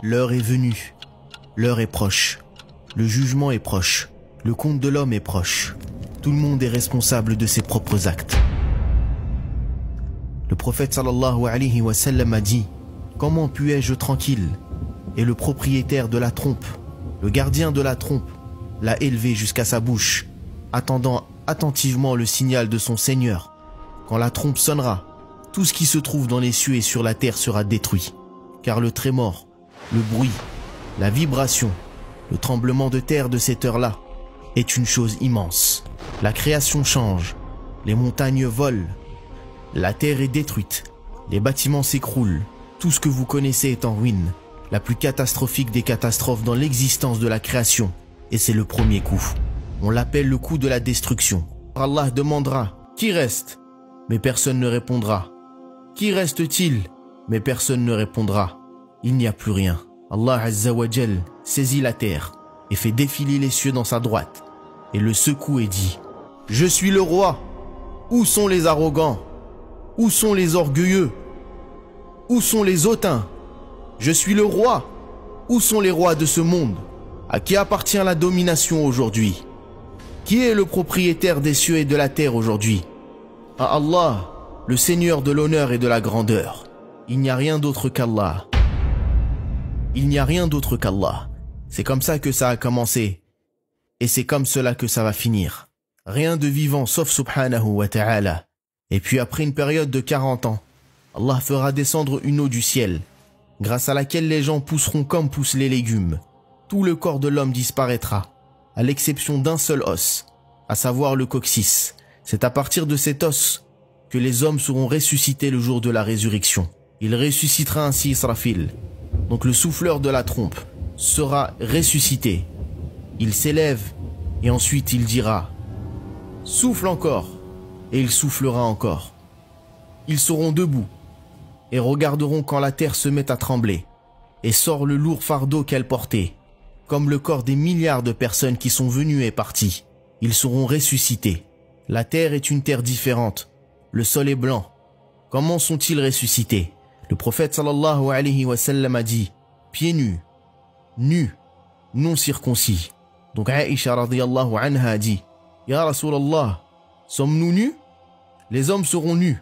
L'heure est venue, l'heure est proche, le jugement est proche, le compte de l'homme est proche. Tout le monde est responsable de ses propres actes. Le prophète sallallahu alayhi wa sallam a dit: comment puis-je tranquille? Et le propriétaire de la trompe, le gardien de la trompe, l'a élevé jusqu'à sa bouche, attendant attentivement le signal de son Seigneur. Quand la trompe sonnera, tout ce qui se trouve dans les cieux et sur la terre sera détruit, car le trémor, le bruit, la vibration, le tremblement de terre de cette heure-là est une chose immense. La création change, les montagnes volent, la terre est détruite, les bâtiments s'écroulent, tout ce que vous connaissez est en ruine, la plus catastrophique des catastrophes dans l'existence de la création, et c'est le premier coup. On l'appelle le coup de la destruction. Allah demandera: qui reste? Mais personne ne répondra. Qui reste-t-il? Mais personne ne répondra. Il n'y a plus rien. Allah Azza wa Jal saisit la terre et fait défiler les cieux dans sa droite et le secoue et dit: je suis le roi. Où sont les arrogants? Où sont les orgueilleux? Où sont les hautains? Je suis le roi. Où sont les rois de ce monde? À qui appartient la domination aujourd'hui? Qui est le propriétaire des cieux et de la terre aujourd'hui? À Allah, le Seigneur de l'honneur et de la grandeur. Il n'y a rien d'autre qu'Allah. Il n'y a rien d'autre qu'Allah. C'est comme ça que ça a commencé. Et c'est comme cela que ça va finir. Rien de vivant sauf subhanahu wa ta'ala. Et puis après une période de 40 ans, Allah fera descendre une eau du ciel, grâce à laquelle les gens pousseront comme poussent les légumes. Tout le corps de l'homme disparaîtra, à l'exception d'un seul os, à savoir le coccyx. C'est à partir de cet os que les hommes seront ressuscités le jour de la résurrection. Il ressuscitera ainsi Israfil, donc le souffleur de la trompe, sera ressuscité. Il s'élève et ensuite il dira: souffle encore, et il soufflera encore. Ils seront debout et regarderont quand la terre se met à trembler et sort le lourd fardeau qu'elle portait, comme le corps des milliards de personnes qui sont venues et parties. Ils seront ressuscités. La terre est une terre différente. Le sol est blanc. Comment sont-ils ressuscités? Le prophète sallallahu alayhi wa sallam a dit: pieds nus, nus, non circoncis. Donc Aïcha radiyallahu anha a dit: Ya Rasulallah, sommes-nous nus? Les hommes seront nus,